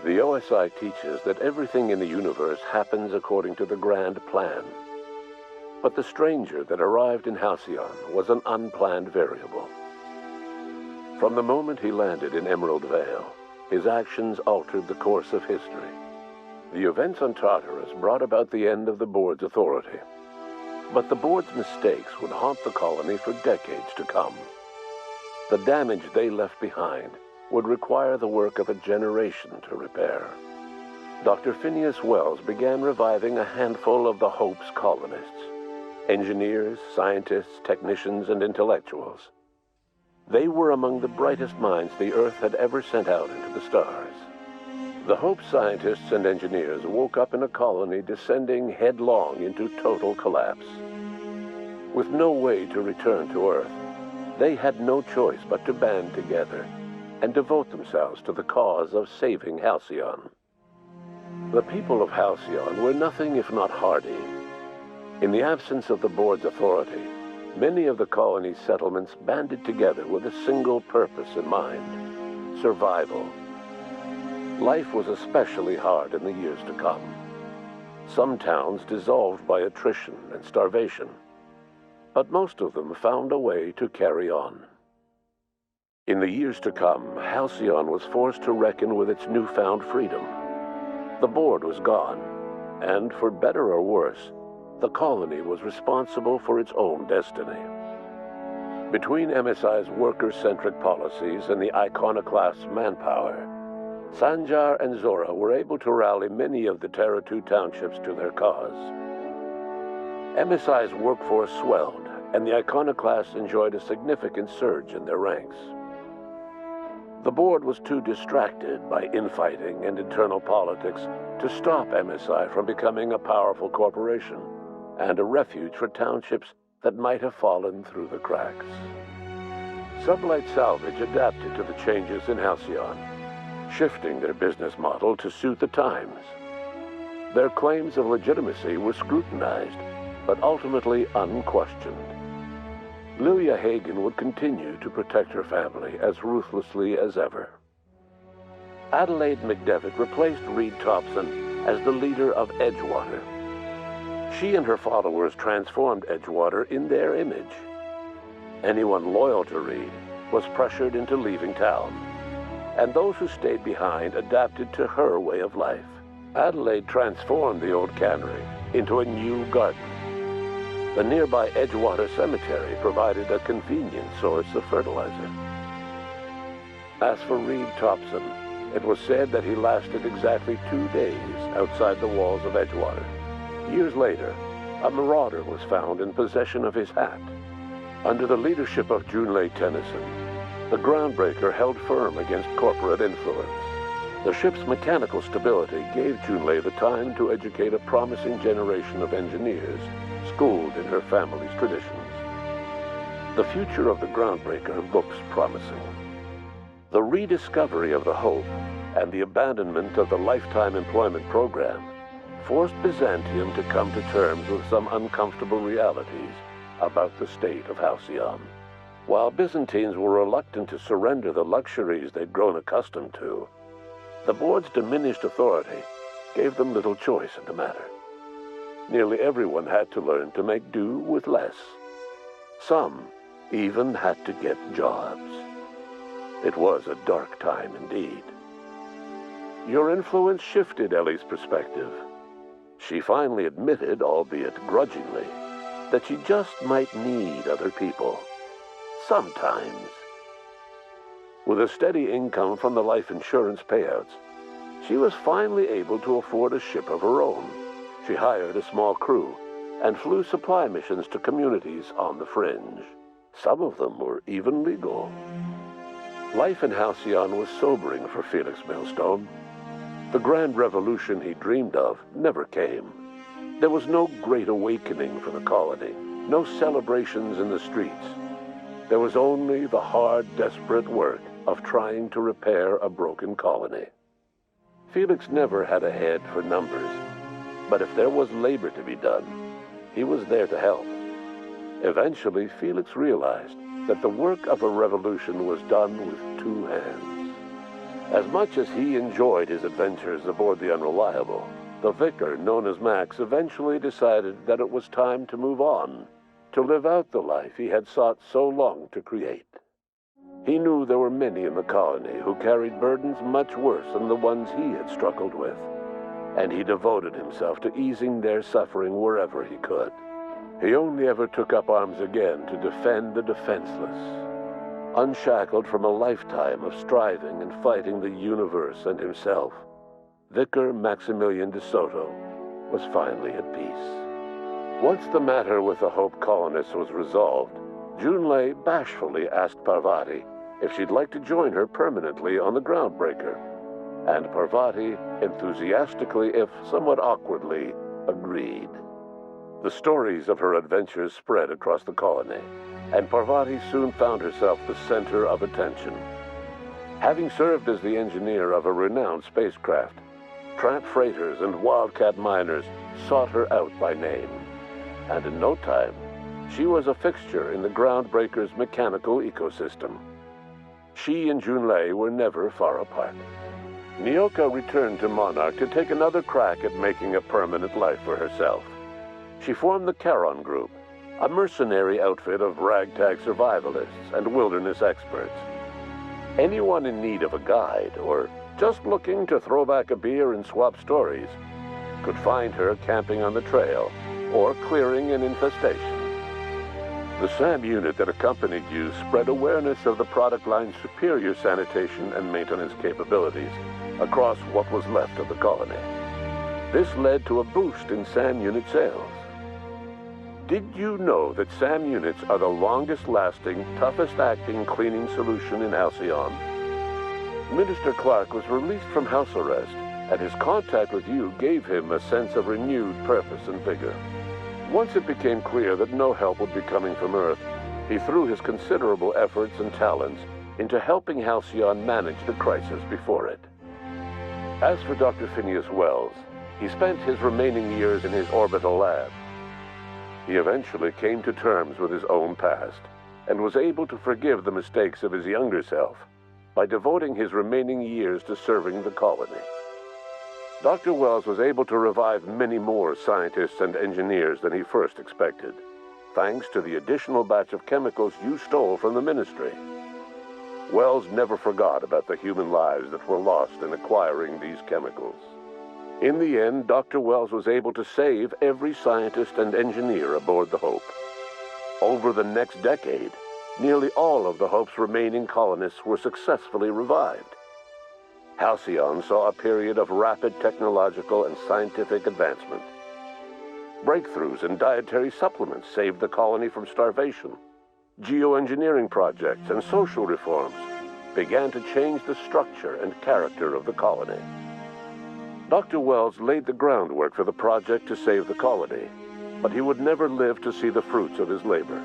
The OSI teaches that everything in the universe happens according to the grand plan. But the stranger that arrived in Halcyon was an unplanned variable. From the moment he landed in Emerald Vale, his actions altered the course of history. The events on Tartarus brought about the end of the board's authority. But the board's mistakes would haunt the colony for decades to come. The damage they left behind would require the work of a generation to repair. Dr. Phineas Wells began reviving a handful of the Hope's colonists: engineers, scientists, technicians, and intellectuals. They were among the brightest minds the Earth had ever sent out into the stars. The Hope scientists and engineers woke up in a colony descending headlong into total collapse. With no way to return to Earth, they had no choice but to band together and devote themselves to the cause of saving Halcyon. The people of Halcyon were nothing if not hardy. In the absence of the board's authority, many of the colony's settlements banded together with a single purpose in mind: survival. Life was especially hard in the years to come. Some towns dissolved by attrition and starvation, but most of them found a way to carry on. In the years to come, Halcyon was forced to reckon with its newfound freedom. The board was gone, and for better or worse, the colony was responsible for its own destiny. Between MSI's worker-centric policies and the iconoclast's manpower, Sanjar and Zora were able to rally many of the Terra 2 townships to their cause. MSI's workforce swelled, and the iconoclasts enjoyed a significant surge in their ranks. The board was too distracted by infighting and internal politics to stop MSI from becoming a powerful corporation and a refuge for townships that might have fallen through the cracks. Sublight Salvage adapted to the changes in Halcyon, shifting their business model to suit the times. Their claims of legitimacy were scrutinized, but ultimately unquestioned. Lilia Hagen would continue to protect her family as ruthlessly as ever. Adelaide McDevitt replaced Reed Thompson as the leader of Edgewater. She and her followers transformed Edgewater in their image. Anyone loyal to Reed was pressured into leaving town, and those who stayed behind adapted to her way of life. Adelaide transformed the old cannery into a new garden. The nearby Edgewater Cemetery provided a convenient source of fertilizer. As for Reed Thompson, it was said that he lasted exactly 2 days outside the walls of Edgewater. Years later, a marauder was found in possession of his hat. Under the leadership of Junlei Tennyson, the groundbreaker held firm against corporate influence. The ship's mechanical stability gave Junlei the time to educate a promising generation of engineers schooled in her family's traditions. The future of the groundbreaker looks promising. The rediscovery of the Hope and the abandonment of the lifetime employment program forced Byzantium to come to terms with some uncomfortable realities about the state of Halcyon. While Byzantines were reluctant to surrender the luxuries they'd grown accustomed to, the board's diminished authority gave them little choice in the matter. Nearly everyone had to learn to make do with less. Some even had to get jobs. It was a dark time indeed. Your influence shifted Ellie's perspective. She finally admitted, albeit grudgingly, that she just might need other people. Sometimes. With a steady income from the life insurance payouts, she was finally able to afford a ship of her own. She hired a small crew and flew supply missions to communities on the fringe. Some of them were even legal. Life in Halcyon was sobering for Felix Millstone. The grand revolution he dreamed of never came. There was no great awakening for the colony, no celebrations in the streets. There was only the hard, desperate work of trying to repair a broken colony. Felix never had a head for numbers, but if there was labor to be done, he was there to help. Eventually, Felix realized that the work of a revolution was done with 2 hands. As much as he enjoyed his adventures aboard the Unreliable, the vicar, known as Max, eventually decided that it was time to move on, to live out the life he had sought so long to create. He knew there were many in the colony who carried burdens much worse than the ones he had struggled with, and he devoted himself to easing their suffering wherever he could. He only ever took up arms again to defend the defenseless. Unshackled from a lifetime of striving and fighting the universe and himself, Vicar Maximilian de Soto was finally at peace. Once the matter with the Hope colonists was resolved, Junlei bashfully asked Parvati if she'd like to join her permanently on the Groundbreaker, and Parvati enthusiastically, if somewhat awkwardly, agreed. The stories of her adventures spread across the colony, and Parvati soon found herself the center of attention. Having served as the engineer of a renowned spacecraft, tramp freighters and wildcat miners sought her out by name, and in no time, she was a fixture in the Groundbreaker's mechanical ecosystem. She and Junlei were never far apart. Nyoka returned to Monarch to take another crack at making a permanent life for herself. She formed the Charon Group, a mercenary outfit of ragtag survivalists and wilderness experts. Anyone in need of a guide or just looking to throw back a beer and swap stories could find her camping on the trail or clearing an infestation. The SAM unit that accompanied you spread awareness of the product line's superior sanitation and maintenance capabilities across what was left of the colony. This led to a boost in SAM unit sales. Did you know that SAM units are the longest-lasting, toughest-acting cleaning solution in Halcyon? Minister Clark was released from house arrest, and his contact with you gave him a sense of renewed purpose and vigor. Once it became clear that no help would be coming from Earth, he threw his considerable efforts and talents into helping Halcyon manage the crisis before it. As for Dr. Phineas Wells, he spent his remaining years in his orbital lab. He eventually came to terms with his own past and was able to forgive the mistakes of his younger self by devoting his remaining years to serving the colony. Dr. Wells was able to revive many more scientists and engineers than he first expected, thanks to the additional batch of chemicals you stole from the ministry. Wells never forgot about the human lives that were lost in acquiring these chemicals. In the end, Dr. Wells was able to save every scientist and engineer aboard the Hope. Over the next decade, nearly all of the Hope's remaining colonists were successfully revived. Halcyon saw a period of rapid technological and scientific advancement. Breakthroughs in dietary supplements saved the colony from starvation. Geoengineering projects and social reforms began to change the structure and character of the colony. Dr. Wells laid the groundwork for the project to save the colony, but he would never live to see the fruits of his labor.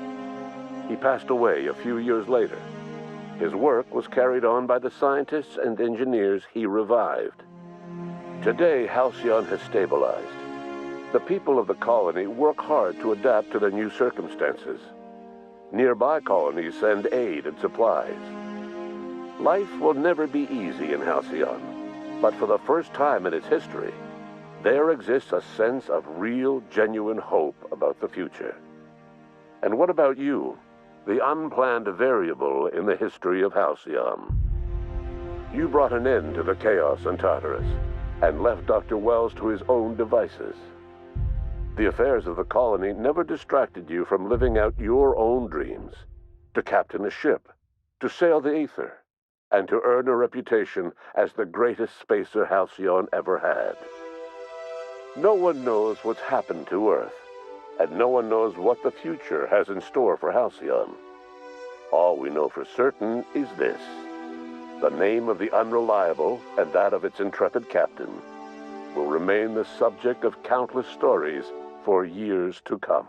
He passed away a few years later. His work was carried on by the scientists and engineers he revived. Today, Halcyon has stabilized. The people of the colony work hard to adapt to their new circumstances. Nearby colonies send aid and supplies. Life will never be easy in Halcyon. But for the first time in its history, there exists a sense of real, genuine hope about the future. And what about you, the unplanned variable in the history of Halcyon? You brought an end to the chaos on Tartarus and left Dr. Wells to his own devices. The affairs of the colony never distracted you from living out your own dreams, to captain a ship, to sail the ether, and to earn a reputation as the greatest spacer Halcyon ever had. No one knows what's happened to Earth, and no one knows what the future has in store for Halcyon. All we know for certain is this: the name of the Unreliable and that of its intrepid captain will remain the subject of countless stories for years to come.